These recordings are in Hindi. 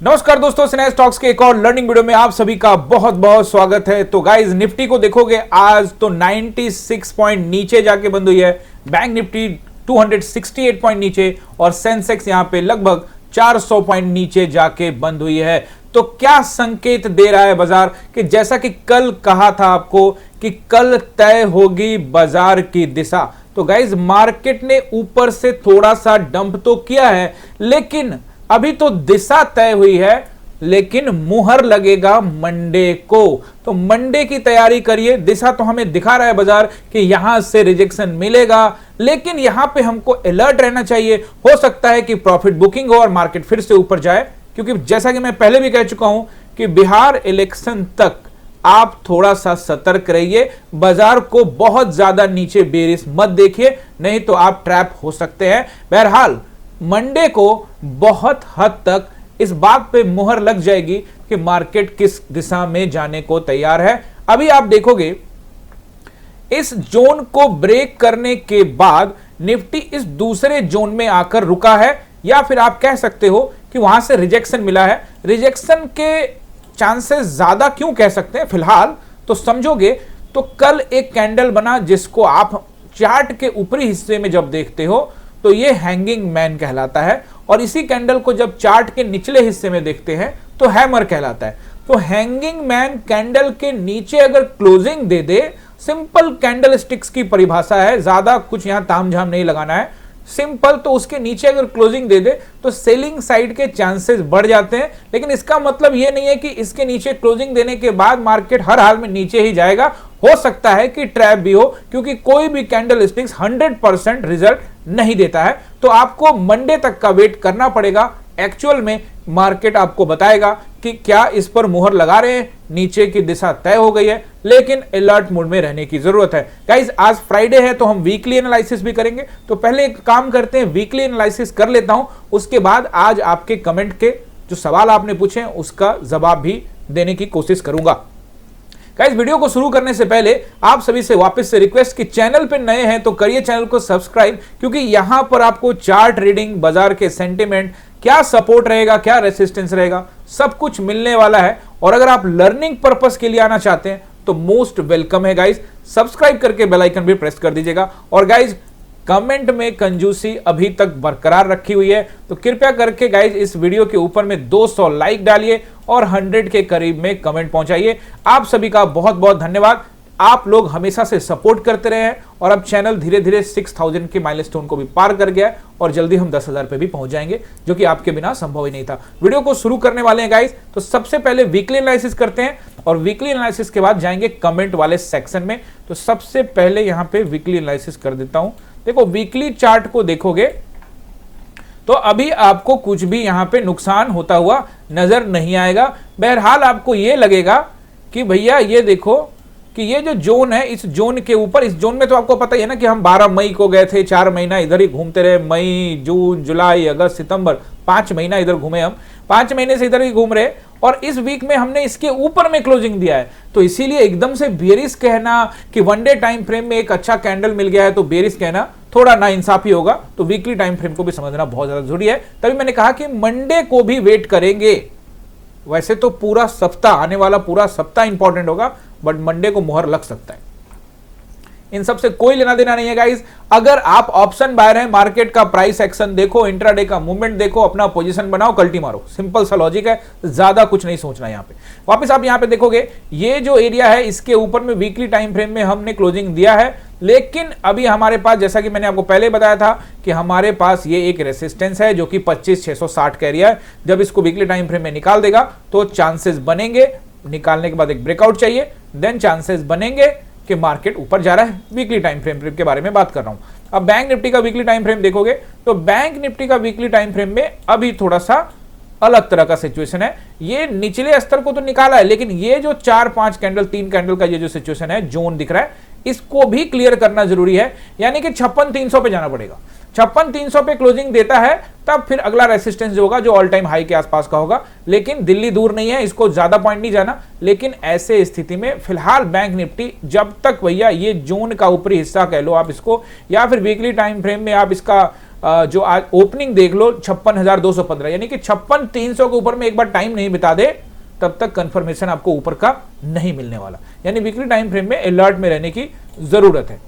नमस्कार दोस्तों, स्नेह स्टॉक्स के एक और लर्निंग वीडियो में आप सभी का बहुत बहुत स्वागत है। तो गाइस, निफ्टी को देखोगे आज तो 96 पॉइंट नीचे जाके बंद हुई है। बैंक निफ्टी 268 पॉइंट नीचे और सेंसेक्स यहां पे लगभग 400 पॉइंट नीचे जाके बंद हुई है। तो क्या संकेत दे रहा है बाजार कि जैसा कि कल कहा था आपको कि कल तय होगी बाजार की दिशा। तो गाइस, मार्केट ने ऊपर से थोड़ा सा डंप तो किया है, लेकिन अभी तो दिशा तय हुई है, लेकिन मुहर लगेगा मंडे को। तो मंडे की तैयारी करिए। दिशा तो हमें दिखा रहा है बाजार कि यहां से रिजेक्शन मिलेगा, लेकिन यहां पे हमको अलर्ट रहना चाहिए। हो सकता है कि प्रॉफिट बुकिंग हो और मार्केट फिर से ऊपर जाए, क्योंकि जैसा कि मैं पहले भी कह चुका हूं कि बिहार इलेक्शन तक आप थोड़ा सा सतर्क रहिए। बाजार को बहुत ज्यादा नीचे बेरिश मत देखिए, नहीं तो आप ट्रैप हो सकते हैं। बहरहाल मंडे को बहुत हद तक इस बात पे मुहर लग जाएगी कि मार्केट किस दिशा में जाने को तैयार है। अभी आप देखोगे इस जोन को ब्रेक करने के बाद निफ्टी इस दूसरे जोन में आकर रुका है, या फिर आप कह सकते हो कि वहां से रिजेक्शन मिला है। रिजेक्शन के चांसेस ज्यादा क्यों कह सकते हैं फिलहाल तो समझोगे तो कल एक कैंडल बना जिसको आप चार्ट के ऊपरी हिस्से में जब देखते हो तो ये हैंगिंग मैन कहलाता है, और इसी कैंडल को जब चार्ट के निचले हिस्से में देखते हैं तो हैमर कहलाता है। तो हैंगिंग मैन कैंडल के नीचे अगर क्लोजिंग दे दे, सिंपल कैंडल स्टिक्स की परिभाषा है, ज्यादा कुछ यहां तामझाम नहीं लगाना है, सिंपल। तो उसके नीचे अगर क्लोजिंग दे दे तो सेलिंग साइड के चांसेस बढ़ जाते हैं, लेकिन इसका मतलब यह नहीं है कि इसके नीचे क्लोजिंग देने के बाद मार्केट हर हाल में नीचे ही जाएगा। हो सकता है कि ट्रैप भी हो, क्योंकि कोई भी कैंडल स्टिक्स 100% रिजल्ट नहीं देता है। तो आपको मंडे तक का वेट करना पड़ेगा। एक्चुअल में मार्केट आपको बताएगा कि क्या इस पर मुहर लगा रहे हैं, नीचे की दिशा तय हो गई है, लेकिन अलर्ट मोड में रहने की जरूरत है। गाइस, आज फ्राइडे है तो हम वीकली एनालिसिस भी करेंगे। तो पहले एक काम करते हैं, वीकली एनालिसिस कर लेता हूं, उसके बाद आज आपके कमेंट के जो सवाल आपने पूछे हैं उसका जवाब भी देने की कोशिश करूंगा। गाइस, वीडियो को शुरू करने से पहले आप सभी से वापस से रिक्वेस्ट कि चैनल पे नए हैं तो करिए चैनल को सब्सक्राइब, क्योंकि यहां पर आपको चार्ट रीडिंग, बाजार के सेंटिमेंट, क्या सपोर्ट रहेगा, क्या रेसिस्टेंस रहेगा, सब कुछ मिलने वाला है। और अगर आप लर्निंग पर्पस के लिए आना चाहते हैं तो मोस्ट वेलकम है गाइस। सब्सक्राइब करके बेल आइकन भी प्रेस कर दीजिएगा। और गाइस, कमेंट में कंजूसी अभी तक बरकरार रखी हुई है, तो कृपया करके गाइज इस वीडियो के ऊपर में 200 लाइक डालिए और 100 के करीब में कमेंट पहुंचाइए। आप सभी का बहुत बहुत धन्यवाद। आप लोग हमेशा से सपोर्ट करते रहे हैं और अब चैनल धीरे धीरे 6000 के माइलस्टोन को भी पार कर गया है और जल्दी हम 10,000 पे भी पहुंच जाएंगे, जो कि आपके बिना संभव ही नहीं था। वीडियो को शुरू करने वाले हैं गाइज, तो सबसे पहले वीकली एनालिसिस करते हैं और वीकली एनालिसिस के बाद जाएंगे कमेंट वाले सेक्शन में। तो सबसे पहले यहां पे वीकली एनालिसिस कर देता हूं। देखो, वीकली चार्ट को देखोगे तो अभी आपको कुछ भी यहां पे नुकसान होता हुआ नजर नहीं आएगा। बहरहाल आपको यह लगेगा कि भैया ये देखो कि ये जो जोन है, इस जोन के ऊपर, इस जोन में तो आपको पता ही है ना कि हम 12 मई को गए थे, 4 महीना इधर ही घूमते रहे। मई, जून, जुलाई, अगस्त, सितंबर, 5 महीना इधर घूमे हम, 5 महीने से इधर ही घूम रहे, और इस वीक में हमने इसके ऊपर में क्लोजिंग दिया है। तो इसीलिए एकदम से बेरिश कहना कि वनडे टाइम फ्रेम में एक अच्छा कैंडल मिल गया है तो बेरिश कहना थोड़ा नाइंसाफी होगा। तो वीकली टाइम फ्रेम को भी समझना बहुत ज्यादा जरूरी है। तभी मैंने कहा कि मंडे को भी वेट करेंगे। वैसे तो पूरा सप्ताह, आने वाला पूरा सप्ताह इंपॉर्टेंट होगा, बट मंडे को मुहर लग सकता है। इन सब से कोई लेना देना नहीं है गाइस। अगर आप ऑप्शन बायर हैं, मार्केट का प्राइस एक्शन देखो, इंट्राडे का मूवमेंट देखो, अपना पोजीशन बनाओ, कल्टी मारो। सिंपल सा लॉजिक है, ज्यादा कुछ नहीं सोचना। यहां पे वापस आप यहां पे देखोगे, ये जो एरिया है इसके ऊपर में वीकली टाइम फ्रेम में हमने क्लोजिंग दिया है, लेकिन अभी हमारे पास, जैसा कि मैंने आपको पहले बताया था कि हमारे पास ये एक रेसिस्टेंस है जो कि 25,660 का एरिया है। जब इसको वीकली टाइम फ्रेम में निकाल देगा तो चांसेस बनेंगे, निकालने के बाद एक ब्रेकआउट चाहिए, देन चांसेस बनेंगे कि मार्केट ऊपर जा रहा है। वीकली टाइम फ्रेम के बारे में बात कर रहा हूं। अब बैंक निफ्टी का वीकली टाइम फ्रेम देखोगे तो बैंक निफ्टी का वीकली टाइम फ्रेम में अभी थोड़ा सा अलग तरह का सिचुएशन है। ये निचले स्तर को तो निकाला है, लेकिन ये जो 4-5 कैंडल, 3 कैंडल का ये जो सिचुएशन है, जोन दिख रहा है, इसको भी क्लियर करना जरूरी है। यानी कि 56,300 पे जाना पड़ेगा। 56,300 पे क्लोजिंग देता है तब फिर अगला रेसिस्टेंस जो होगा, जो ऑल टाइम हाई के आसपास का होगा। लेकिन दिल्ली दूर नहीं है, इसको ज्यादा पॉइंट नहीं जाना। लेकिन ऐसे स्थिति में फिलहाल बैंक निफ्टी जब तक भैया ये जोन का ऊपरी हिस्सा कह लो आप इसको, या फिर वीकली टाइम फ्रेम में आप इसका जो आज ओपनिंग देख लो 56,215, यानी कि 56,300 के ऊपर में एक बार टाइम नहीं बिता दे तब तक कंफर्मेशन आपको ऊपर का नहीं मिलने वाला। यानी वीकली टाइम फ्रेम में अलर्ट में रहने की जरूरत है।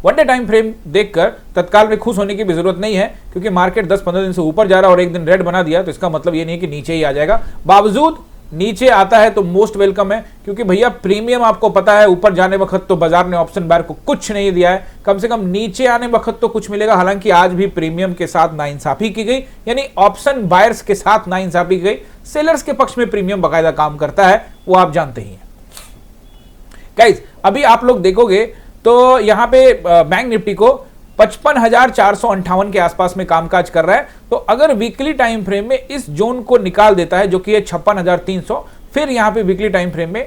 वन डे टाइम फ्रेम देखकर तत्काल में खुश होने की भी जरूरत नहीं है, क्योंकि मार्केट 10-15 दिन से ऊपर जा रहा है और एक दिन रेड बना दिया तो इसका मतलब ये नहीं कि नीचे ही आ जाएगा। बावजूद नीचे आता है तो मोस्ट वेलकम है, क्योंकि भैया प्रीमियम आपको पता है ऊपर जाने वक्त तो बाजार ने ऑप्शन बायर को कुछ नहीं दिया है, कम से कम नीचे आने वक्त तो कुछ मिलेगा। हालांकि आज भी प्रीमियम के साथ नाइंसाफी की गई, यानी ऑप्शन बायर्स के साथ नाइंसाफी की गई। सेलर्स के पक्ष में प्रीमियम बाकायदा काम करता है, वो आप जानते ही हैं। गाइस अभी आप लोग देखोगे तो यहां पे बैंक निफ्टी को 55,458 के आसपास में कामकाज कर रहा है। तो अगर वीकली टाइम फ्रेम में इस जोन को निकाल देता है जो कि है 56,300, फिर यहां पे वीकली टाइम फ्रेम में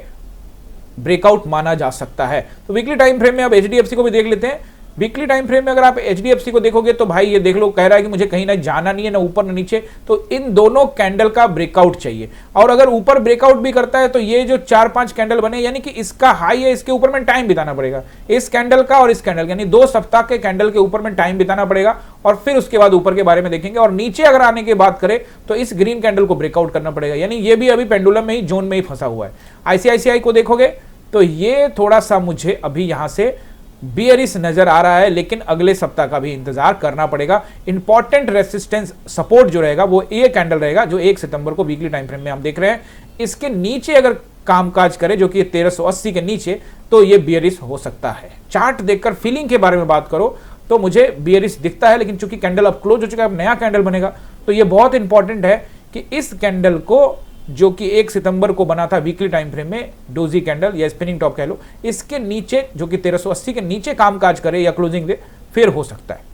ब्रेकआउट माना जा सकता है। तो वीकली टाइम फ्रेम में अब एचडीएफसी को भी देख लेते हैं। वीकली टाइम फ्रेम में अगर आप एचडीएफसी को देखोगे तो भाई ये देख लो, कह रहा है कि मुझे कहीं ना जाना नहीं है, ना ऊपर ना नीचे, तो इन दोनों कैंडल का ब्रेकआउट चाहिए। और अगर ऊपर ब्रेकआउट भी करता है तो ये जो 4-5 कैंडल बने, यानी कि इसका हाई है, इसके ऊपर में टाइम बिताना पड़ेगा, इस कैंडल का और इस कैंडल, यानी 2 सप्ताह के कैंडल के ऊपर में टाइम बिताना पड़ेगा और फिर उसके बाद ऊपर के बारे में देखेंगे। और नीचे अगर आने की बात करें तो इस ग्रीन कैंडल को ब्रेकआउट करना पड़ेगा, यानी ये भी अभी पेंडुलम में ही, जोन में ही फंसा हुआ है। आईसीआईसीआई को देखोगे तो ये थोड़ा सा मुझे अभी यहां से बियरिश नजर आ रहा है, लेकिन अगले सप्ताह का भी इंतजार करना पड़ेगा। इंपॉर्टेंट रेसिस्टेंस सपोर्ट जो रहेगा वो ये कैंडल रहेगा जो 1 सितंबर को वीकली टाइम फ्रेम में हम देख रहे हैं। इसके नीचे अगर कामकाज करे जो कि 1380 के नीचे, तो ये बियरिश हो सकता है। चार्ट देखकर फीलिंग के बारे में बात करो तो मुझे बियरिश दिखता है, लेकिन चूंकि कैंडल अब क्लोज हो चुका है, अब नया कैंडल बनेगा, तो ये बहुत इंपॉर्टेंट है कि इस कैंडल को, जो कि 1 सितंबर को बना था वीकली टाइम फ्रेम में, डोजी कैंडल या स्पिनिंग टॉप कह लो, इसके नीचे जो कि 1380 के नीचे कामकाज करे या क्लोजिंग दे, फिर हो सकता है।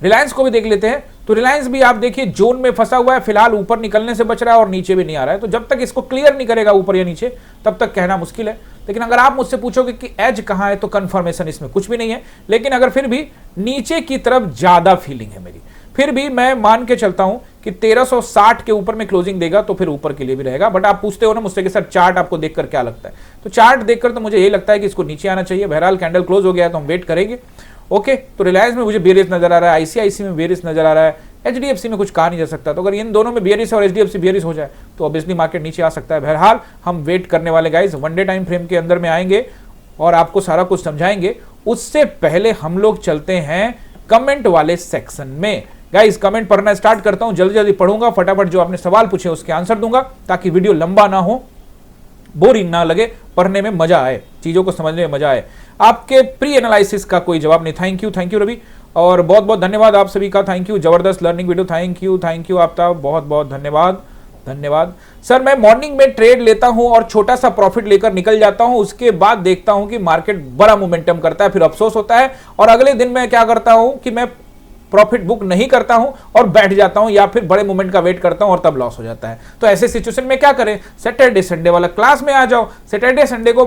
रिलायंस को भी देख लेते हैं। तो रिलायंस भी आप देखिए जोन में फंसा हुआ है, फिलहाल ऊपर निकलने से बच रहा है और नीचे भी नहीं आ रहा है। तो जब तक इसको क्लियर नहीं करेगा ऊपर या नीचे, तब तक कहना मुश्किल है। लेकिन अगर आप मुझसे पूछोगे कि एज कहां है, तो कंफर्मेशन इसमें कुछ भी नहीं है। लेकिन अगर फिर भी नीचे की तरफ ज्यादा फीलिंग है मेरी, फिर भी मैं मान के चलता हूं कि 1360 के ऊपर में क्लोजिंग देगा तो फिर ऊपर के लिए भी रहेगा। बट आप पूछते हो ना मुझसे कि सर चार्ट आपको देखकर क्या लगता है, तो चार्ट देखकर तो मुझे यही लगता है कि इसको नीचे आना चाहिए। बहरहाल कैंडल क्लोज हो गया है तो हम वेट करेंगे। ओके, तो रिलायंस में मुझे बेरिश नजर आ रहा है, आईसीआईसी में बेरिश नजर आ रहा है, एचडीएफसी में कुछ कहा नहीं जा सकता। तो अगर इन दोनों में बेरिश और एचडीएफसी बेरिश हो जाए तो ऑब्वियसली मार्केट नीचे आ सकता है। बहरहाल हम वेट करने वाले guys, one day time frame के अंदर में आएंगे और आपको सारा कुछ समझाएंगे। उससे पहले हम लोग चलते हैं कमेंट वाले सेक्शन में। गाइस कमेंट पढ़ना स्टार्ट करता हूं, जल्दी जल्दी पढ़ूंगा, फटाफट जो आपने सवाल पूछे उसके आंसर दूंगा, ताकि वीडियो लंबा ना हो, बोरिंग ना लगे, पढ़ने में मजा आए, चीजों को समझने में मजा आए। आपके प्री एनालिसिस का कोई जवाब नहीं। थैंक यू रवि, और बहुत बहुत धन्यवाद आप सभी का। थैंक यू, जबरदस्त लर्निंग वीडियो। थैंक यू आपका, बहुत बहुत धन्यवाद। सर मैं मॉर्निंग में ट्रेड लेता हूं और छोटा सा प्रॉफिट लेकर निकल जाता हूं, उसके बाद देखता हूं कि मार्केट बड़ा मोमेंटम करता है, फिर अफसोस होता है और अगले दिन मैं क्या करता हूं कि मैं प्रॉफिट बुक नहीं करता हूं और बैठ जाता हूं, या फिर बड़े मूवमेंट का वेट करता हूं और तब लॉस हो जाता है। तो ऐसे सिचुएशन में क्या करें? सैटरडे संडे वाला क्लास में आ जाओ। सैटरडे संडे को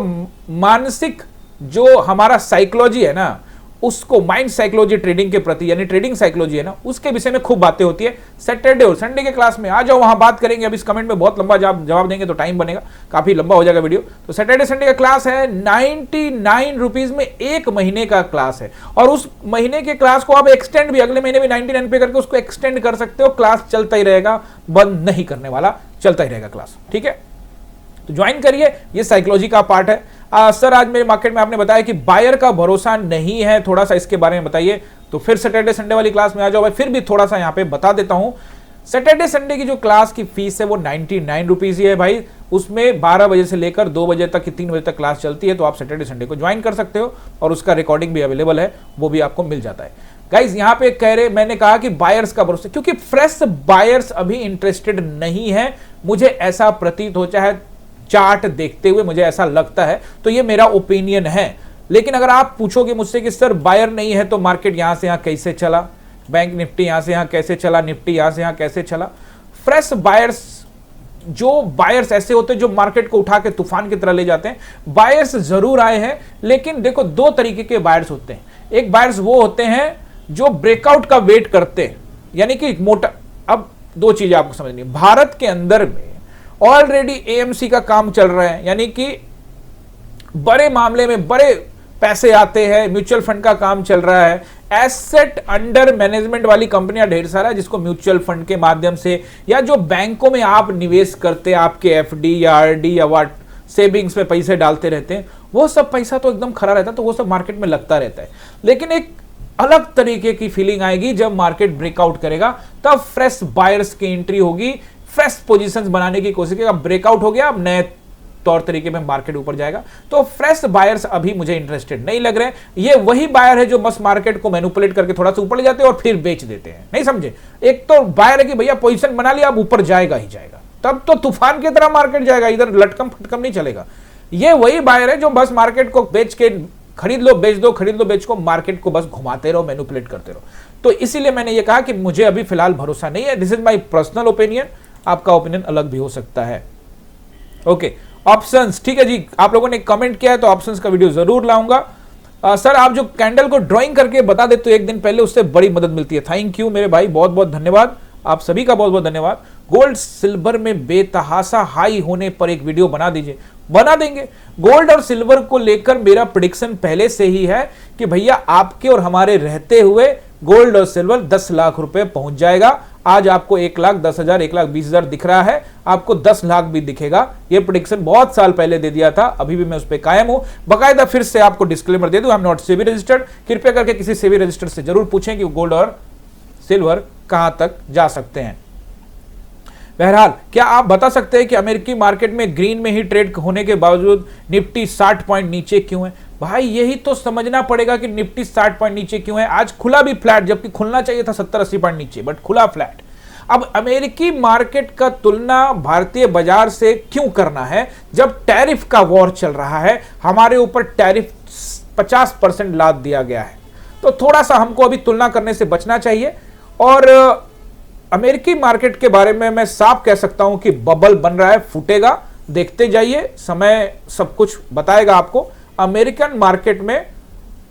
मानसिक जो हमारा साइकोलॉजी है ना, उसको माइंड साइकोलॉजी ट्रेडिंग के प्रति, यानी ट्रेडिंग साइकोलॉजी है ना, उसके विषय में खूब बातें होती है। सैटरडे और संडे के क्लास में आ जाओ, वहां बात करेंगे। अब इस कमेंट में बहुत लंबा जवाब देंगे तो टाइम बनेगा, काफी लंबा हो जाएगा वीडियो। तो सैटरडे संडे का क्लास है 99 रुपीज में, 1 महीने का क्लास है। और उस महीने के क्लास को आप एक्सटेंड भी, अगले महीने भी 99 पे करके उसको एक्सटेंड कर सकते हो। क्लास चलता ही रहेगा, बंद नहीं करने वाला, चलता ही रहेगा क्लास, ठीक है? तो ज्वाइन करिए, ये साइकोलॉजी का पार्ट है। सर आज मेरे मार्केट में आपने बताया कि बायर का भरोसा नहीं है, थोड़ा सा इसके बारे में बताइए। तो फिर सैटरडे संडे वाली क्लास में आ जाओ भाई। फिर भी थोड़ा सा यहाँ पे बता देता हूं, सैटरडे संडे की जो क्लास की फीस है वो 99 रुपीज ही है भाई। उसमें 12 बजे से लेकर 2 बजे तक की 3 बजे तक क्लास चलती है। तो आप सैटरडे संडे को ज्वाइन कर सकते हो और उसका रिकॉर्डिंग भी अवेलेबल है, वो भी आपको मिल जाता है। गाइज यहाँ पे कह रहे, मैंने कहा कि बायर्स का भरोसा, क्योंकि फ्रेश बायर्स अभी इंटरेस्टेड नहीं है, मुझे ऐसा प्रतीत हो, चाहे चार्ट देखते हुए मुझे ऐसा लगता है। तो ये मेरा ओपिनियन है। लेकिन अगर आप पूछोगे मुझसे कि सर बायर नहीं है तो मार्केट यहां से यहां कैसे चला, बैंक निफ्टी यहां से यहां कैसे चला, निफ्टी यहां से यहां कैसे चला? फ्रेश बायर्स, जो बायर्स ऐसे होते हैं जो मार्केट को उठा के तूफान की तरह ले जाते हैं, बायर्स जरूर आए हैं। लेकिन देखो, 2 तरीके के बायर्स होते हैं। एक बायर्स वो होते हैं जो ब्रेकआउट का वेट करते हैं, यानी कि मोटा। अब 2 चीजें आपको समझनी है। भारत के अंदर में ऑलरेडी एएमसी का काम चल रहा है, यानी कि बड़े मामले में बड़े पैसे आते हैं, म्यूचुअल फंड का काम चल रहा है, एसेट अंडर मैनेजमेंट वाली कंपनियां ढेर सारा, जिसको म्यूचुअल फंड के माध्यम से या जो बैंकों में आप निवेश करते हैं, आपके एफडी या आरडी या वाट सेविंग्स में पैसे डालते रहते हैं, वो सब पैसा तो एकदम खरा रहता है, तो वो सब मार्केट में लगता रहता है। लेकिन एक अलग तरीके की फीलिंग आएगी जब मार्केट ब्रेकआउट करेगा, तब फ्रेश बायर्स की एंट्री होगी, फ्रेश पोजीशंस बनाने की कोशिश करेगा। ब्रेकआउट हो गया, अब नए तौर तरीके में मार्केट ऊपर जाएगा, तो फ्रेश बायर्स अभी मुझे इंटरेस्टेड नहीं लग रहे हैं। ये वही बायर है जो बस मार्केट को मैनिपुलेट करके थोड़ा सा ऊपर ले जाते हैं और फिर बेच देते हैं, नहीं समझे। एक तो बायर है कि भैया पोजीशन बना लिया, अब ऊपर जाएगा ही जाएगा, तब तो तूफान की तरह मार्केट जाएगा, इधर लटकम फटकम नहीं चलेगा। ये वही बायर है जो बस मार्केट को बेच के खरीद लो बेच दो, खरीद लो बेच को, मार्केट को बस घुमाते रहो, मैनिपुलेट करते रहो। तो इसीलिए मैंने ये कहा कि मुझे अभी फिलहाल भरोसा नहीं है। This is my personal opinion, आपका ओपिनियन अलग भी हो सकता है। ओके, ऑप्शंस, ठीक है जी, आप लोगों ने कमेंट किया है तो ऑप्शंस का वीडियो जरूर लाऊंगा। सर आप जो कैंडल को ड्राइंग करके बता देते हो एक दिन पहले, उससे बड़ी मदद मिलती है। थैंक यू मेरे भाई, बहुत बहुत धन्यवाद, आप सभी का बहुत बहुत धन्यवाद। गोल्ड सिल्वर में बेतहासा हाई होने पर एक वीडियो बना दीजिए, बना देंगे। गोल्ड और सिल्वर को लेकर मेरा प्रेडिक्शन पहले से ही है कि भैया आपके और हमारे रहते हुए गोल्ड और सिल्वर 10 लाख रुपए पहुंच जाएगा। आज आपको 1,10,000 1,20,000 दिख रहा है, आपको 10 लाख भी दिखेगा। ये प्रेडिक्शन बहुत साल पहले दे दिया था, अभी भी मैं उस पर कायम हूं। बकायदा फिर से आपको डिस्क्लेमर दे दूं, I am not SEBI registered. कृपया करके किसी सेबी रजिस्टर्ड से जरूर पूछें कि गोल्ड और सिल्वर कहां तक जा सकते हैं। बहरहाल, क्या आप बता सकते हैं कि अमेरिकी मार्केट में ग्रीन में ही ट्रेड होने के बावजूद निफ्टी 60 पॉइंट नीचे क्यों है? भाई यही तो समझना पड़ेगा कि निफ्टी 60 पॉइंट नीचे क्यों है। आज खुला भी फ्लैट, जबकि खुलना चाहिए था 70-80 पॉइंट नीचे, बट खुला फ्लैट। अब अमेरिकी मार्केट का तुलना भारतीय बाजार से क्यों करना है जब टैरिफ का वॉर चल रहा है? हमारे ऊपर टैरिफ 50% लाद दिया गया है, तो थोड़ा सा हमको अभी तुलना करने से बचना चाहिए। और अमेरिकी मार्केट के बारे में मैं साफ कह सकता हूं कि बबल बन रहा है, फूटेगा, देखते जाइए, समय सब कुछ बताएगा आपको। अमेरिकन मार्केट में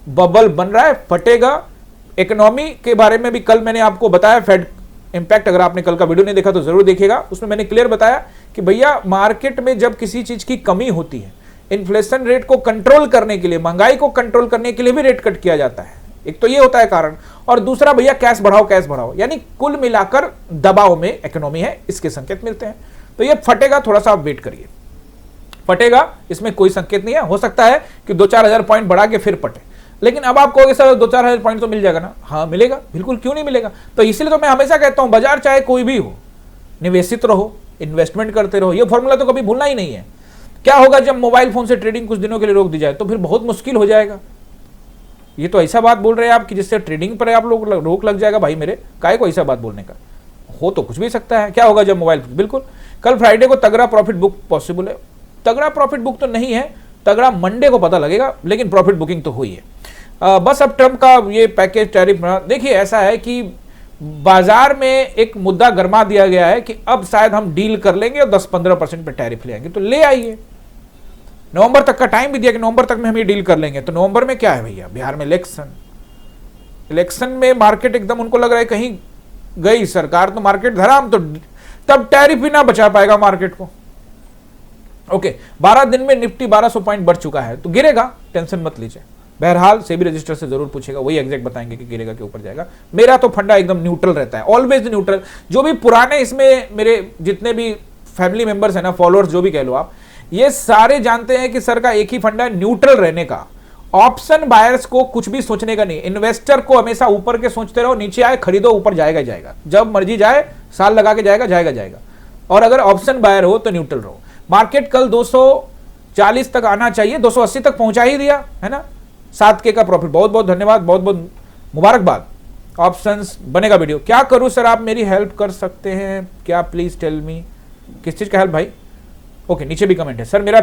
बबल बन रहा है, फटेगा। इकोनॉमी के बारे में भी कल मैंने आपको बताया, फेड इंपैक्ट, अगर आपने कल का वीडियो नहीं देखा तो जरूर देखिएगा, उसमें मैंने क्लियर बताया कि भैया मार्केट में जब किसी चीज की कमी होती है, इन्फ्लेशन रेट को कंट्रोल करने के लिए, महंगाई को कंट्रोल करने के लिए भी रेट कट किया जाता है। एक तो ये होता है कारण, और दूसरा भैया कैश बढ़ाओ, यानी कुल मिलाकर दबाव में इकोनॉमी है, इसके संकेत मिलते हैं। तो ये फटेगा, थोड़ा सा आप वेट करिए, फटेगा, इसमें कोई संकेत नहीं है। हो सकता है कि 2-4 हजार पॉइंट बढ़ा के फिर फटे, लेकिन अब आप कहोगे सर 2-4 हजार पॉइंट तो मिल जाएगा ना। हाँ मिलेगा, बिल्कुल, क्यों नहीं मिलेगा। तो इसलिए तो मैं हमेशा कहता हूं, बाजार चाहे कोई भी हो, निवेशित रहो, इन्वेस्टमेंट करते रहो। ये फॉर्मूला तो कभी भूलना ही नहीं है। क्या होगा जब मोबाइल फोन से ट्रेडिंग कुछ दिनों के लिए रोक दी जाए? तो फिर बहुत मुश्किल हो जाएगा। ये तो ऐसा बात बोल रहे हैं आप कि जिससे ट्रेडिंग पर आप लोग रोक लग जाएगा। भाई मेरे काहे को ऐसा बात बोलने का, हो तो कुछ भी सकता है। क्या होगा जब मोबाइल, बिल्कुल, कल फ्राइडे को तगड़ा प्रॉफिट बुक पॉसिबल है। तगड़ा प्रॉफिट बुक तो नहीं है, तगड़ा मंडे को पता लगेगा, लेकिन प्रॉफिट बुकिंग तो हुई है। बस अब ट्रम्प का ये पैकेज टैरिफ, देखिए ऐसा है कि बाजार में एक मुद्दा गरमा दिया गया है कि अब शायद हम डील कर लेंगे और 10-15% पे टैरिफ ले आएंगे। तो ले आइए, नवंबर तक का टाइम भी दिया कि नवंबर तक में हम ये डील कर लेंगे। तो नवंबर में क्या है भैया, बिहार में इलेक्शन में मार्केट एकदम उनको लग रहा है कहीं गई सरकार तो मार्केट धराम, तो तब टैरिफ भी ना बचा पाएगा मार्केट को। ओके, 12 दिन में निफ्टी 1200 पॉइंट बढ़ चुका है, तो गिरेगा, टेंशन मत लीजिए। बहरहाल सेबी रजिस्टर से जरूर पूछेगा, वही एग्जैक्ट बताएंगे कि गिरेगा कि ऊपर जाएगा। मेरा तो फंडा एकदम न्यूट्रल रहता है, ऑलवेज न्यूट्रल। जो भी पुराने इसमें मेरे जितने भी फैमिली मेंबर्स है ना, फॉलोअर्स जो भी कह लो आप, ये सारे जानते हैं कि सर का एक ही फंडा, न्यूट्रल रहने का। ऑप्शन बायर्स को कुछ भी सोचने का नहीं, इन्वेस्टर को हमेशा ऊपर के सोचते रहो, नीचे आए खरीदो, ऊपर जाएगा ही जाएगा, जब मर्जी जाए, साल लगा के जाएगा। और अगर ऑप्शन बायर हो तो न्यूट्रल रहो। मार्केट कल 240 तक आना चाहिए, 280 तक पहुंचा ही दिया है ना, 7K का प्रॉफिट। बहुत बहुत धन्यवाद, बहुत बहुत मुबारकबाद। ऑप्शंस बनेगा वीडियो। क्या करूं सर, आप मेरी हेल्प कर सकते हैं क्या, प्लीज टेल मी। किस चीज का हेल्प भाई? ओके, नीचे भी कमेंट है, सर मेरा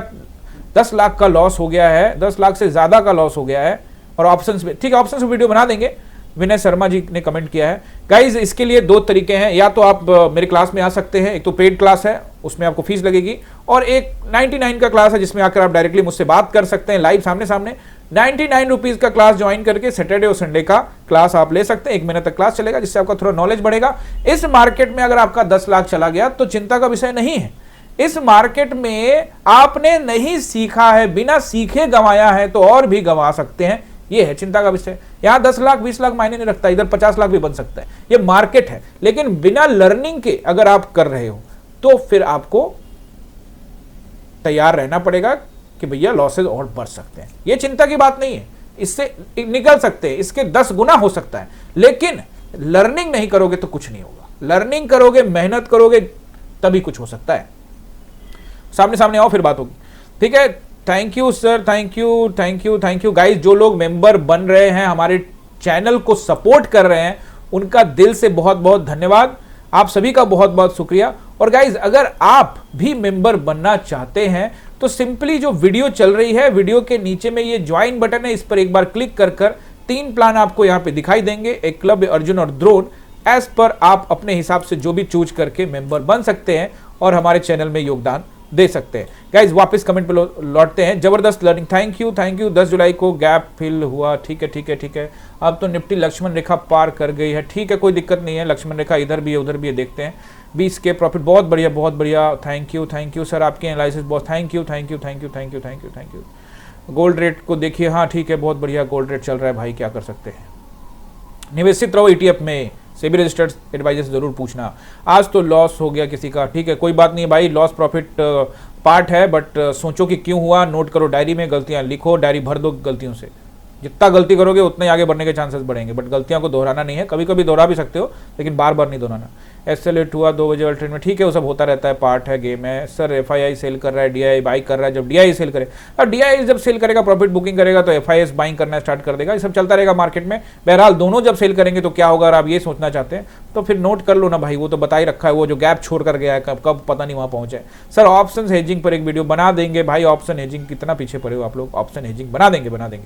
10 लाख का लॉस हो गया है, 10 लाख से ज्यादा का लॉस हो गया है, और ऑप्शंस में, ठीक है, ऑप्शंस वीडियो बना देंगे। विनय शर्मा जी ने कमेंट किया है। गाइज इसके लिए 2 तरीके हैं, या तो आप मेरे क्लास में आ सकते हैं, एक तो पेड क्लास है उसमें आपको फीस लगेगी, और एक 99 का क्लास है जिसमें आकर आप डायरेक्टली मुझसे बात कर सकते हैं लाइव सामने सामने। 99 रुपीज का क्लास ज्वाइन करके सैटरडे और संडे का क्लास आप ले सकते हैं, 1 महीने तक क्लास चलेगा, जिससे आपका थोड़ा नॉलेज बढ़ेगा। इस मार्केट में अगर आपका 10 लाख चला गया तो चिंता का विषय नहीं है। इस मार्केट में आपने नहीं सीखा है, बिना सीखे गंवाया है तो और भी गंवा सकते हैं, ये है चिंता का विषय। यहाँ 10 लाख 20 लाख मायने नहीं रखता, इधर 50 लाख भी बन सकता है, ये मार्केट है। लेकिन बिना लर्निंग के अगर आप कर रहे हो तो फिर आपको तैयार रहना पड़ेगा कि भैया लॉसेज और बढ़ सकते हैं। ये चिंता की बात नहीं है, इससे निकल सकते हैं, इसके 10 गुना हो सकता है। लेकिन लर्निंग नहीं करोगे तो कुछ नहीं होगा, लर्निंग करोगे, मेहनत करोगे, तभी कुछ हो सकता है। सामने सामने आओ, फिर बात होगी, ठीक है। Thank you sir, thank you thank you thank you guys. जो लोग मेंबर बन रहे हैं, हमारे चैनल को सपोर्ट कर रहे हैं, उनका दिल से बहुत बहुत धन्यवाद, आप सभी का बहुत बहुत शुक्रिया। और गाइस अगर आप भी मेंबर बनना चाहते हैं तो सिंपली जो वीडियो चल रही है, वीडियो के नीचे में ये ज्वाइन बटन है, इस पर एक बार क्लिक कर 3 प्लान आपको यहाँ पे दिखाई देंगे, एक क्लब, अर्जुन और द्रोण। एज पर आप अपने हिसाब से जो भी चूज करके मेंबर बन सकते हैं और हमारे चैनल में योगदान दे सकते हैं। गाइज वापस कमेंट पे लौटते हैं। जबरदस्त learning, thank you thank you. 10 जुलाई को गैप फिल हुआ, ठीक है ठीक है ठीक है। अब तो निफ्टी लक्ष्मण रेखा पार कर गई है, ठीक है कोई दिक्कत नहीं है, लक्ष्मण रेखा इधर भी है उधर भी है, देखते हैं। 20 के प्रॉफिट, बहुत बढ़िया बहुत बढ़िया, थैंक यू सर, आपके एनालिसिस बहुत, thank you thank you thank you thank you thank you thank you. Gold rate को देखिए, हाँ ठीक है बहुत बढ़िया, गोल्ड रेट चल रहा है भाई, क्या कर सकते हैं। निवेशित रहो ETF में, सेबी रजिस्टर्ड एडवाइजर से जरूर पूछना। आज तो लॉस हो गया किसी का, ठीक है कोई बात नहीं भाई, लॉस प्रॉफिट पार्ट है, बट सोचो कि क्यों हुआ, नोट करो डायरी में, गलतियां लिखो, डायरी भर दो गलतियों से। जितना गलती करोगे उतने आगे बढ़ने के चांसेस बढ़ेंगे, बट गलतियों को दोहराना नहीं है, कभी कभी दोहरा भी सकते हो लेकिन बार बार नहीं दोहराना। SL8 हुआ 2 बजे वाले ट्रेड में, ठीक है वो सब होता रहता है, पार्ट है, गेम है। सर FII सेल कर रहा है, DII बाई कर रहा है, जब DII सेल करे, अब DII जब सेल करेगा, प्रॉफिट बुकिंग करेगा तो FIS बाइंग करना स्टार्ट कर देगा, ये सब चलता रहेगा मार्केट में। बहरहाल दोनों जब सेल करेंगे तो क्या होगा, अगर आप ये सोचना चाहते हैं तो फिर नोट कर लो ना भाई, वो तो बता ही रखा है, वो जो गैप छोड़ कर गया है कब पता नहीं वहां पहुंचे। सर ऑप्शन हेजिंग पर एक वीडियो बना देंगे भाई, ऑप्शन हेजिंग कितना पीछे पड़े हो आप लोग, ऑप्शन हेजिंग बना देंगे।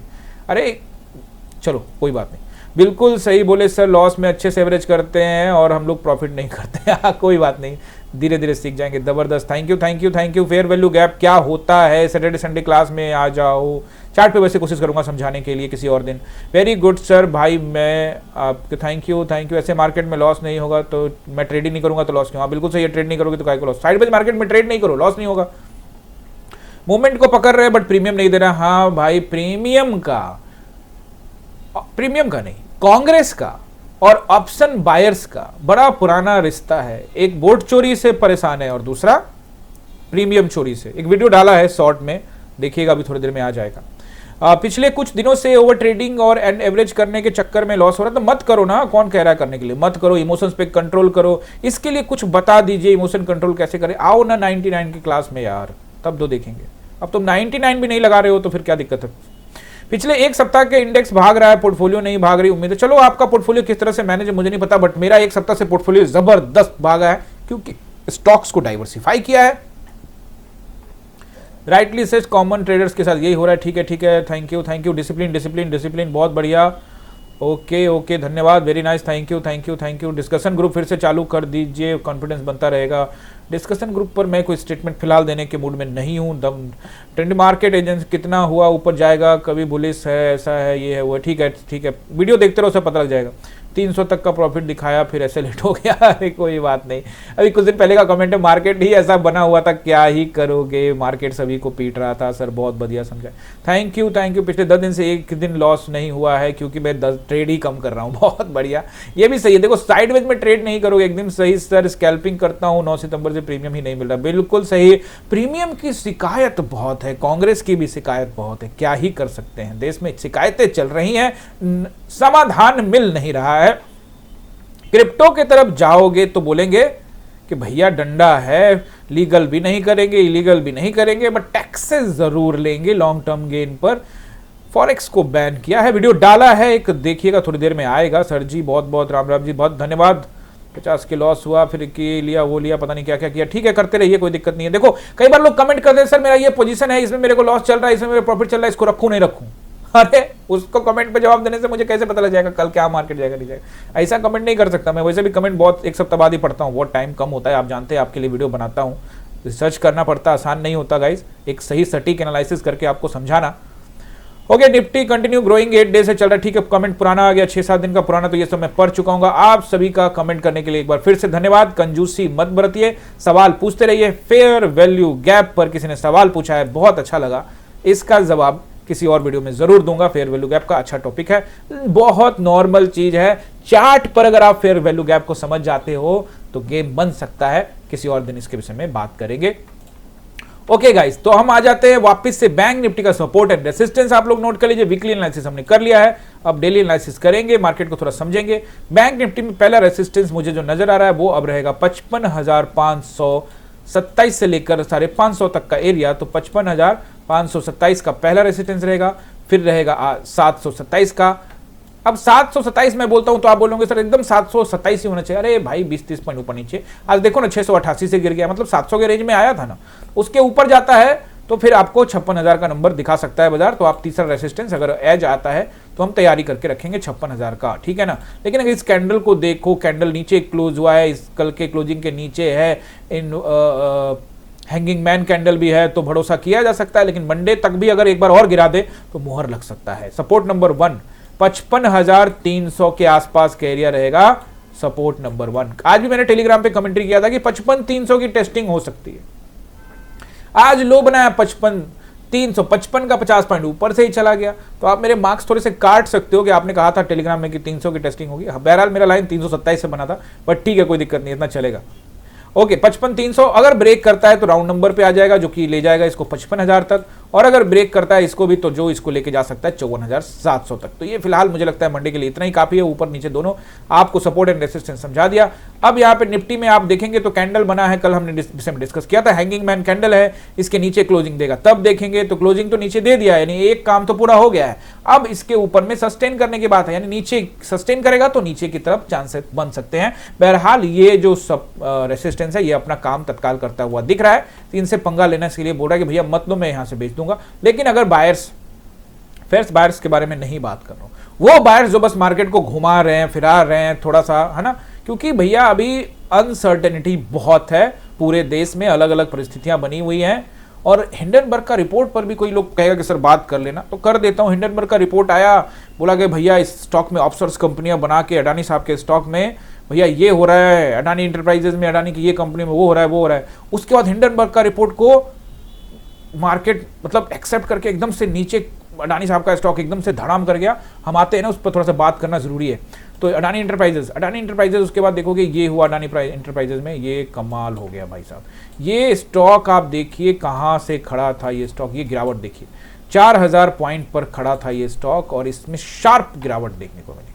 अरे चलो कोई बात नहीं, बिल्कुल सही बोले सर, लॉस में अच्छे से एवरेज करते हैं और हम लोग प्रॉफिट नहीं करते हैं। कोई बात नहीं, धीरे धीरे सीख जाएंगे। जबरदस्त, thank you thank you thank you. Fair value gap क्या होता है, सैटरडे संडे क्लास में आ जाओ, चार्ट पे वैसे कोशिश करूंगा समझाने के लिए किसी और दिन। वेरी गुड सर भाई, मैं आपके थैंक यू। ऐसे मार्केट में लॉस नहीं होगा तो मैं ट्रेड ही नहीं करूंगा तो लॉस क्यों? हाँ बिल्कुल सही है, ट्रेड नहीं करोगे तो काय को लॉस। साइड बाय मार्केट में ट्रेड नहीं करो, लॉस नहीं होगा। मूवमेंट को पकड़ रहे बट प्रीमियम नहीं दे रहा। हाँ भाई, प्रीमियम का नहीं, कांग्रेस का और ऑप्शन बायर्स का बड़ा पुराना रिश्ता है। एक वोट चोरी से परेशान है और दूसरा प्रीमियम चोरी से। एक वीडियो डाला है शॉर्ट में, देखिएगा अभी थोड़ी देर में आ जाएगा। पिछले कुछ दिनों से ओवर ट्रेडिंग और एंड एवरेज करने के चक्कर में लॉस हो रहा है, तो मत करो ना, कौन कह रहा है करने के लिए, मत करो। इमोशंस पे कंट्रोल करो, इसके लिए कुछ बता दीजिए, इमोशन कंट्रोल कैसे करें। आओ ना 99 की क्लास में यार, तब तो देखेंगे। अब तुम 99 भी नहीं लगा रहे हो तो फिर क्या दिक्कत है। पिछले एक सप्ताह के इंडेक्स भाग रहा है, पोर्टफोलियो नहीं भाग रही। उम्मीद है चलो आपका पोर्टफोलियो किस तरह से मैनेज है मुझे नहीं पता, बट मेरा एक सप्ताह से पोर्टफोलियो जबरदस्त भागा है क्योंकि स्टॉक्स को डाइवर्सिफाई किया है। राइटली सेट, कॉमन ट्रेडर्स के साथ यही हो रहा है। ठीक है, थैंक यू। डिसिप्लिन बहुत बढ़िया। ओके धन्यवाद, very nice, thank you. Discussion group फिर से चालू कर दीजिए, कॉन्फिडेंस बनता रहेगा। डिस्कशन ग्रुप पर मैं कोई स्टेटमेंट फिलहाल देने के मूड में नहीं हूं। दम ट्रेंड मार्केट एजेंट कितना हुआ, ऊपर जाएगा, कभी बुलिश है, ऐसा है, ये है वो, ठीक है, वीडियो देखते रहो, सब पता लग जाएगा। 300 तक का प्रॉफिट दिखाया, फिर ऐसे लेट हो गया। अरे कोई बात नहीं, अभी कुछ दिन पहले का कमेंट है, मार्केट ही ऐसा बना हुआ था, क्या ही करोगे, मार्केट सभी को पीट रहा था। सर बहुत बढ़िया समझा, थैंक यू। पिछले 10 दिन से एक दिन लॉस नहीं हुआ है क्योंकि मैं 10 ट्रेड ही कम कर रहा हूँ। बहुत बढ़िया, ये भी सही है। देखो साइडवेज में ट्रेड नहीं करोगे, एकदम सही सर, स्कैल्पिंग करता हूँ 9 सितंबर से प्रीमियम ही नहीं मिल रहा। बिल्कुल सही, प्रीमियम की शिकायत बहुत है, कांग्रेस की भी शिकायत बहुत है, क्या ही कर सकते हैं, देश में शिकायतें चल रही हैं, समाधान मिल नहीं रहा है। क्रिप्टो के तरफ जाओगे तो बोलेंगे कि भैया डंडा है, लीगल भी नहीं करेंगे, इलीगल भी नहीं करेंगे, बट टैक्सेस जरूर लेंगे लॉन्ग टर्म गेन पर। फॉरेक्स को बैन किया है, वीडियो डाला है एक, देखिएगा थोड़ी देर में आएगा। सर जी बहुत राम जी बहुत धन्यवाद। 50 के लॉस हुआ, फिर ये लिया वो लिया, पता नहीं क्या क्या किया। ठीक है, करते रहिए, कोई दिक्कत नहीं है। देखो कई बार लोग कमेंट करते हैं सर मेरा ये पोजीशन है, इसमें मेरे को लॉस चल रहा है, इसमें मेरा प्रॉफिट चल रहा है, इसको रखूं नहीं रखूं। अरे उसको कमेंट पे जवाब देने से मुझे कैसे पता लग जाएगा कल क्या मार्केट जाएगा नहीं जाएगा? ऐसा कमेंट नहीं कर सकता मैं। वैसे भी कमेंट बहुत एक सप्ताह बाद ही पढ़ता हूँ, बहुत टाइम कम होता है, आप जानते हैं, आपके लिए वीडियो बनाता हूँ, रिसर्च करना पड़ता, आसान नहीं होता गाइज, एक सही सटीक एनालिसिस करके आपको समझाना। Okay, Nifty continue growing 8 day से चल रहा है। ठीक है, कमेंट पुराना आ गया, 6-7 दिन का पुराना, तो ये सब मैं पढ़ चुका हूँ। आप सभी का कमेंट करने के लिए एक बार फिर से धन्यवाद। कंजूसी मत बरतिए, सवाल पूछते रहिए। फेयर वैल्यू गैप पर किसी ने सवाल पूछा है, बहुत अच्छा लगा, इसका जवाब किसी और वीडियो में जरूर दूंगा। फेयर वैल्यू गैप का अच्छा टॉपिक है, बहुत नॉर्मल चीज है। चार्ट पर अगर आप फेयर वैल्यू गैप को समझ जाते हो तो गेम बन सकता है। किसी और दिन इसके विषय में बात करेंगे। ओके गाइस, तो हम आ जाते हैं वापस से बैंक निफ्टी का सपोर्ट एंड रेसिस्टेंस आप लोग नोट कर लीजिए। वीकली एनालिसिस हमने कर लिया है, अब डेली एनालिसिस करेंगे, मार्केट को थोड़ा समझेंगे। बैंक निफ्टी में पहला रेसिस्टेंस मुझे जो नजर आ रहा है वो अब रहेगा 55,527 से लेकर 550 तक का एरिया। तो 55,527 का पहला रेसिस्टेंस रहेगा, फिर रहेगा 727 का। अब 727 मैं बोलता हूं तो आप बोलोगे सर एकदम 727 ही होना चाहिए। अरे भाई 20-30 पॉइंट ऊपर नीचे, आज देखो ना 688 से गिर गया, मतलब 700 के रेंज में आया था ना, उसके ऊपर जाता है तो फिर आपको 56,000 का नंबर दिखा सकता है बाजार। तो आप तीसरा रेसिस्टेंस अगर एज आता है तो हम तैयारी करके रखेंगे 56,000 का, ठीक है ना। लेकिन अगर इस कैंडल को देखो, कैंडल नीचे क्लोज हुआ है, इस कल के क्लोजिंग के नीचे है, इन हैंगिंग मैन कैंडल भी है, तो भरोसा किया जा सकता है। लेकिन मंडे तक भी अगर एक बार और गिरा दे तो मुहर लग सकता है। सपोर्ट नंबर 1 55,300 के आसपास का एरिया रहेगा सपोर्ट नंबर 1। आज भी मैंने टेलीग्राम पे कमेंट्री किया था कि 55,300 की टेस्टिंग हो सकती है। आज लो बनाया 55,300, 55 का 50 पॉइंट ऊपर से ही चला गया। तो आप मेरे मार्क्स थोड़े से काट सकते हो कि आपने कहा था टेलीग्राम में कि 300 की टेस्टिंग होगी। बहरहाल मेरा लाइन 327 से बना था, बट ठीक है, कोई दिक्कत नहीं, इतना चलेगा। ओके, 55,300 अगर ब्रेक करता है तो राउंड नंबर पे आ जाएगा, जो कि ले जाएगा इसको 55,000 तक। और अगर ब्रेक करता है इसको भी तो जो इसको लेके जा सकता है 54,700 तक। तो ये फिलहाल मुझे लगता है मंडे के लिए इतना ही काफी है। ऊपर नीचे दोनों आपको सपोर्ट एंड रेसिस्टेंस समझा दिया। अब यहाँ पे निफ्टी में आप देखेंगे तो कैंडल बना है, कल हमने डिस्कस किया था, हैंगिंग मैन कैंडल है, इसके नीचे क्लोजिंग देगा तब देखेंगे। तो क्लोजिंग तो नीचे दे दिया है, यानी एक काम तो पूरा हो गया है। अब इसके ऊपर में सस्टेन करने की बात है, यानी नीचे सस्टेन करेगा तो नीचे की तरफ चांसेस बन सकते हैं। बहरहाल ये जो सब रेसिस्टेंस है ये अपना काम तत्काल करता हुआ दिख रहा है। तो इनसे पंगा लेने के लिए बोल रहा है कि भैया मत लो, मैं यहां से बेच दूंगा। लेकिन अगर बायर्स के बारे में नहीं बात कर रहा हूं, वो बायर्स जो बस मार्केट को घुमा रहे हैं, फिरा रहे हैं थोड़ा सा, है ना, क्योंकि भैया अभी अनसर्टेनिटी बहुत है पूरे देश में, अलग अलग परिस्थितियां बनी हुई हैं। और हिंडनबर्ग का रिपोर्ट पर भी कोई लोग कहेगा कि सर बात कर लेना, तो कर देता हूं। हिंडनबर्ग का रिपोर्ट आया, बोला कि भैया इस स्टॉक में ऑफशोर्स कंपनियां बना के, अडानी साहब के स्टॉक में भैया ये हो रहा है, अडानी इंटरप्राइजेज में, अडानी की ये कंपनी में वो हो रहा है, वो हो रहा है। उसके बाद हिंडनबर्ग का रिपोर्ट को मार्केट मतलब एक्सेप्ट करके एकदम से नीचे अडानी साहब का स्टॉक एकदम से धड़ाम कर गया। हम आते हैं ना, उस पर थोड़ा सा बात करना जरूरी है। तो अडानी इंटरप्राइजेज उसके बाद देखोगे ये हुआ अडानी इंटरप्राइजेज में, ये कमाल हो गया भाई साहब। ये स्टॉक आप देखिए कहां से खड़ा था ये स्टॉक, ये गिरावट देखिए, 4,000 पॉइंट पर खड़ा था ये स्टॉक और इसमें शार्प गिरावट देखने को मिली।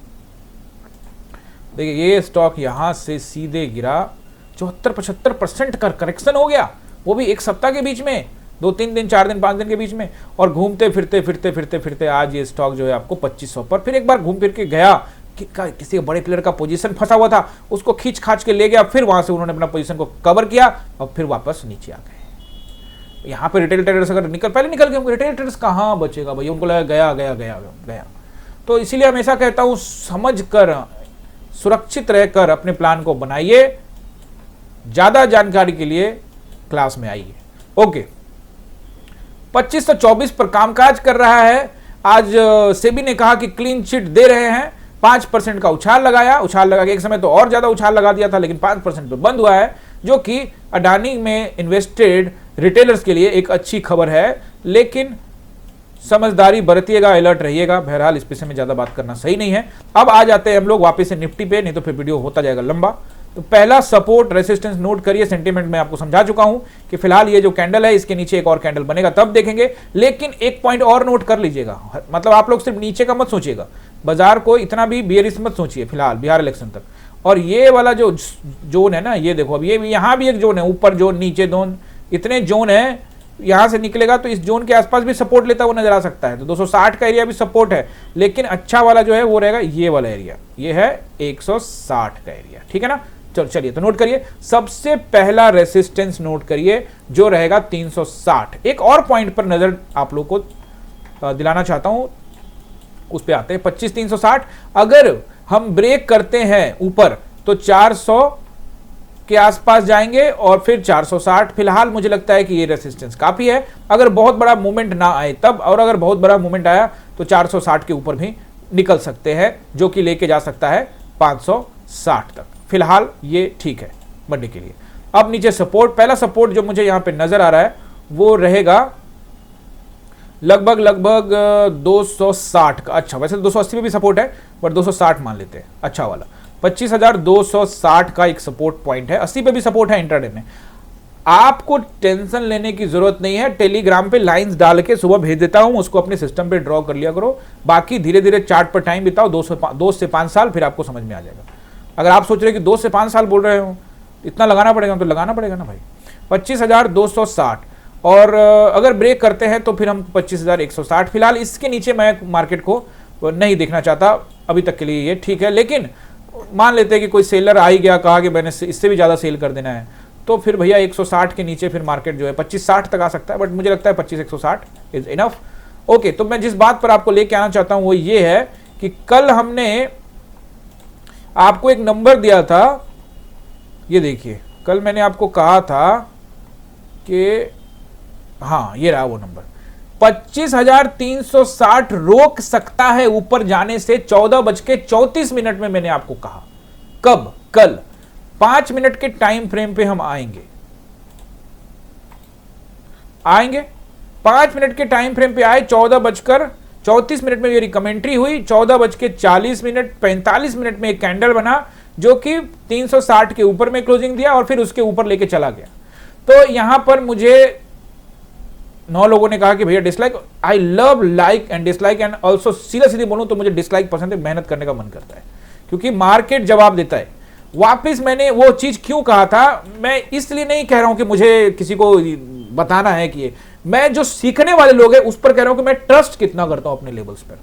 देखिए ये स्टॉक यहां से सीधे गिरा, 74-75% का करेक्शन हो गया, वो भी एक सप्ताह के बीच में, 2-3 दिन, 4 दिन, 5 दिन के बीच में। और घूमते फिरते आज ये स्टॉक जो है आपको 2500 पर फिर एक बार घूम फिर के गया। किसी बड़े प्लेयर का पोजीशन फंसा हुआ था, उसको खींच खाच के ले गया, फिर वहां से उन्होंने अपना पोजीशन को कवर किया और फिर वापस नीचे आ गए। यहाँ पे रिटेल ट्रेडर्स अगर पहले निकल गए, रिटेल ट्रेडर्स कहाँ बचेगा भैया, उनको लगा गया। तो इसीलिए हमेशा कहता हूं समझ कर, सुरक्षित रहकर अपने प्लान को बनाइए। ज्यादा जानकारी के लिए क्लास में आइए। ओके, 2524 पर कामकाज कर रहा है। आज सेबी ने कहा कि क्लीन चिट दे रहे हैं, 5% का उछाल लगा के एक समय तो और ज्यादा उछाल लगा दिया था, लेकिन 5% पे बंद हुआ है, जो कि अडानी में इन्वेस्टेड रिटेलर्स के लिए एक अच्छी खबर है। लेकिन समझदारी बरतिएगा, अलर्ट रहिएगा। बहरहाल इस विषय में ज्यादा बात करना सही नहीं है। अब आ जाते हैं हम लोग वापस से निफ्टी पे, नहीं तो फिर वीडियो होता जाएगा लंबा। तो पहला सपोर्ट रेसिस्टेंस नोट करिए। सेंटीमेंट में आपको समझा चुका हूं कि फिलहाल ये जो कैंडल है इसके नीचे एक और कैंडल बनेगा तब देखेंगे। लेकिन एक पॉइंट और नोट कर लीजिएगा, मतलब आप लोग सिर्फ नीचे का मत सोचिएगा, बाजार को इतना भी बियरिश मत सोचिए फिलहाल बिहार इलेक्शन तक। और ये वाला जो जोन है ना, ये देखो, अब ये यहां भी एक जोन है, ऊपर जोन नीचे जोन, इतने जोन है। यहां से निकलेगा तो इस जोन के आसपास भी सपोर्ट लेता हुआ नजर आ सकता है। तो 260 का एरिया भी सपोर्ट है, लेकिन अच्छा वाला जो है वो रहेगा ये वाला एरिया, ये है 160 का एरिया, ठीक है ना। चलिए तो नोट करिए, सबसे पहला रेसिस्टेंस नोट करिए जो रहेगा 360। एक और पॉइंट पर नजर आप लोग को दिलाना चाहता हूं, उस पे आते हैं। 25,360 अगर हम ब्रेक करते हैं ऊपर तो 400 के आसपास जाएंगे और फिर 460। फिलहाल मुझे लगता है कि ये रेसिस्टेंस काफी है, अगर बहुत बड़ा मूवमेंट ना आए तब, और अगर बहुत बड़ा मूवमेंट आया तो 460 के ऊपर भी निकल सकते हैं, जो कि लेके जा सकता है 560 तक। फिलहाल ये ठीक है मंडे के लिए। अब नीचे सपोर्ट, पहला सपोर्ट जो मुझे यहां पे नजर आ रहा है वो रहेगा लगभग 260 का। अच्छा, वैसे तो 280 पे भी सपोर्ट है, बट 260 मान लेते हैं अच्छा वाला। 25,260 का एक सपोर्ट पॉइंट है, 80 पे भी सपोर्ट है इंट्राडे में। आपको टेंशन लेने की जरूरत नहीं है, टेलीग्राम पे लाइंस डाल के सुबह भेज देता हूं, उसको अपने सिस्टम पे ड्रॉ कर लिया करो। बाकी धीरे धीरे चार्ट पर टाइम बिताओ, 2 से 5 साल, फिर आपको समझ में आ जाएगा। अगर आप सोच रहे कि 2 से 5 साल बोल रहे हो, इतना लगाना पड़ेगा, तो लगाना पड़ेगा ना भाई। 25,260, और अगर ब्रेक करते हैं तो फिर हम 25,160। फिलहाल इसके नीचे मैं मार्केट को नहीं देखना चाहता अभी तक के लिए, ये ठीक है। लेकिन मान लेते हैं कि कोई सेलर आ ही गया, कहा कि मैंने इससे भी ज़्यादा सेल कर देना है, तो फिर भैया 160 के नीचे फिर मार्केट जो है 2560 तक आ सकता है, बट मुझे लगता है 25,160 इज इनफ। ओके, तो मैं जिस बात पर आपको लेके आना चाहता हूं वो ये है कि कल हमने आपको एक नंबर दिया था, ये देखिए, कल मैंने आपको कहा था कि हाँ ये रहा वो नंबर, 25,360 रोक सकता है ऊपर जाने से 14:34 में मैंने आपको कहा। कब? कल। 5 मिनट के टाइम फ्रेम पे हम आएंगे 5 मिनट के टाइम फ्रेम पे आए, 14:34 में मेरी कमेंट्री हुई, 14:40 45 मिनट में एक कैंडल बना जो कि 360 के ऊपर में क्लोजिंग दिया और फिर उसके ऊपर लेके चला गया। तो यहां पर मुझे 9 लोगों ने कहा कि भैया dislike, I love like and dislike, and also सीधे बोलूं तो मुझे डिसलाइक पसंद है, मेहनत करने का मन करता है, क्योंकि मार्केट जवाब देता है। वापिस मैंने वो चीज क्यों कहा था, मैं इसलिए नहीं कह रहा हूं कि मुझे किसी को बताना है कि मैं जो सीखने वाले लोग हैं उस पर कह रहा हूं कि मैं ट्रस्ट कितना करता हूं अपने लेवल्स पर।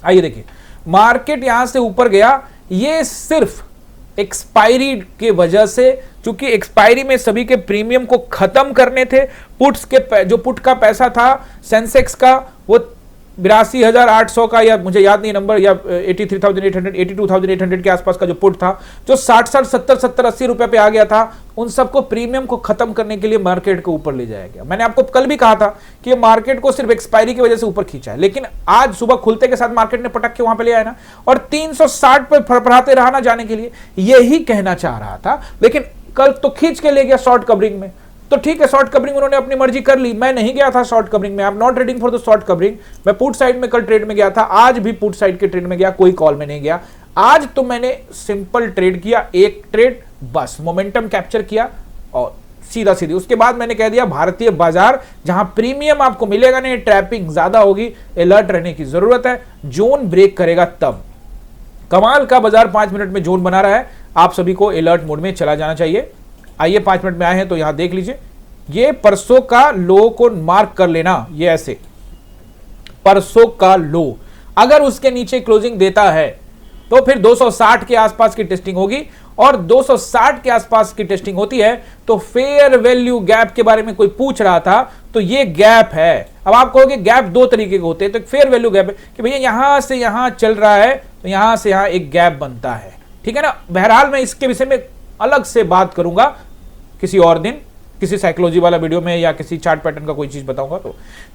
आइए देखिए, मार्केट यहां से ऊपर गया, ये सिर्फ एक्सपायरी के वजह से, क्योंकि एक्सपायरी में सभी के प्रीमियम को खत्म करने थे। पुट्स के जो पुट का पैसा था सेंसेक्स का, वो 82,800 का, या मुझे याद नहीं नंबर, या 83,800 82,800 के आसपास का जो पुट था, जो 60 70 80 रुपए पे आ गया था, उन सबको प्रीमियम को खत्म करने के लिए मार्केट को ऊपर ले जाया गया। मैंने आपको कल भी कहा था कि मार्केट को सिर्फ एक्सपायरी की वजह से ऊपर खींचा है, लेकिन आज सुबह खुलते के साथ मार्केट ने पटक के वहां पे ले आया ना, और 360 पे फड़फड़ाते रहा ना जाने के लिए, यही कहना चाह रहा था। लेकिन कल तो खींच के ले गया शॉर्ट कवरिंग में, तो ठीक है, शॉर्ट कवरिंग उन्होंने अपनी मर्जी कर ली, मैं नहीं गया था शॉर्ट कवरिंग में। I am not trading for the short covering. मैं पुट साइड में कल ट्रेड में गया था, आज भी पुट साइड के ट्रेड में गया, कोई कॉल में नहीं गया। आज तो मैंने सिंपल ट्रेड किया, एक ट्रेड बस, मोमेंटम कैप्चर किया और सीधा सीधी। उसके बाद मैंने कह दिया भारतीय बाजार जहां प्रीमियम आपको मिलेगा नहीं, ट्रैपिंग ज्यादा होगी, अलर्ट रहने की जरूरत है। जोन ब्रेक करेगा तब। कमाल का बाजार 5 मिनट में जोन बना रहा है, आप सभी को अलर्ट मोड में चला जाना चाहिए। आइए 5 मिनट में आए हैं तो यहां देख लीजिए, ये परसों का लो को मार्क कर लेना, ये ऐसे परसों का लो अगर उसके नीचे क्लोजिंग देता है तो फिर 260 के आसपास की टेस्टिंग होगी, और 260 के आसपास की टेस्टिंग होती है तो फेयर वैल्यू गैप के बारे में कोई पूछ रहा था, तो ये गैप है। अब आप कहोगे गैप 2 तरीके के होते हैं, तो फेयर वैल्यू गैप है कि भैया यहां से यहां चल रहा है तो यहां से यहां एक गैप बनता है, ठीक है ना। बहरहाल मैं इसके विषय में अलग से बात करूंगा किसी और दिन, किसी साइकोलॉजी वाला वीडियो में, या किसी चार्ट पैटर्न का कोई चीज बताऊंगा।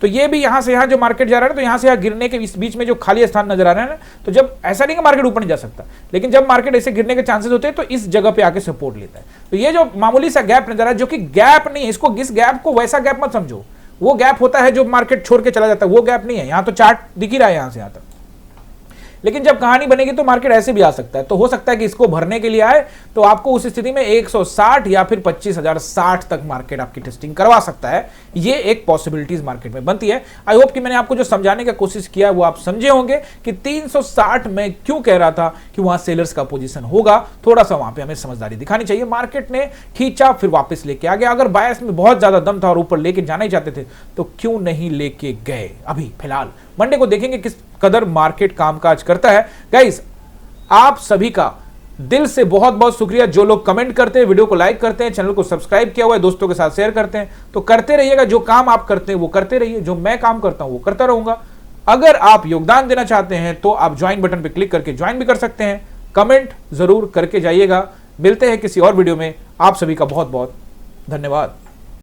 तो ये भी यहां से यहां जो मार्केट जा रहा है, तो यहां से यहां गिरने के बीच में जो खाली स्थान नजर आ रहा है ना, तो जब ऐसा नहीं कि मार्केट ऊपर नहीं जा सकता, लेकिन जब मार्केट ऐसे गिरने के चांसेस होते हैं तो इस जगह पे आके सपोर्ट लेता है। तो ये जो मामूली सा गैप नजर आ रहा है, जो कि गैप नहीं है, इसको इस गैप को वैसा गैप मत समझो, वो गैप होता है जो मार्केट छोड़ के चला जाता है, वो गैप नहीं है। यहां तो चार्ट दिख ही रहा है यहां से यहां तक, लेकिन जब कहानी बनेगी तो मार्केट ऐसे भी आ सकता है। तो हो सकता है कि इसको भरने के लिए आए तो आपको उस स्थिति में 160 या फिर 25,060 तक मार्केट आपकी टेस्टिंग करवा सकता है। ये एक पॉसिबिलिटीज मार्केट में बनती है। आई होप कि मैंने आपको जो समझाने का कोशिश किया वो आप समझे होंगे कि 360 में क्यों कह रहा था कि वहां सेलर्स का पोजीशन होगा। थोड़ा सा वहां पे हमें समझदारी दिखानी चाहिए। मार्केट ने खींचा फिर वापस लेके आ गया। अगर बायस में बहुत ज्यादा दम था और ऊपर लेके जाना ही चाहते थे तो क्यों नहीं लेके गए। अभी फिलहाल मंडे को देखेंगे किस कदर मार्केट कामकाज करता है। गाइस, आप सभी का दिल से बहुत बहुत शुक्रिया जो लोग कमेंट करते हैं, वीडियो को लाइक करते हैं, चैनल को सब्सक्राइब किया हुआ है, दोस्तों के साथ शेयर करते हैं। तो करते रहिएगा, जो काम आप करते हैं वो करते रहिए, जो मैं काम करता हूं वो करता रहूंगा। अगर आप योगदान देना चाहते हैं तो आप ज्वाइन बटन पर क्लिक करके ज्वाइन भी कर सकते हैं। कमेंट जरूर करके जाइएगा। मिलते हैं किसी और वीडियो में। आप सभी का बहुत बहुत धन्यवाद।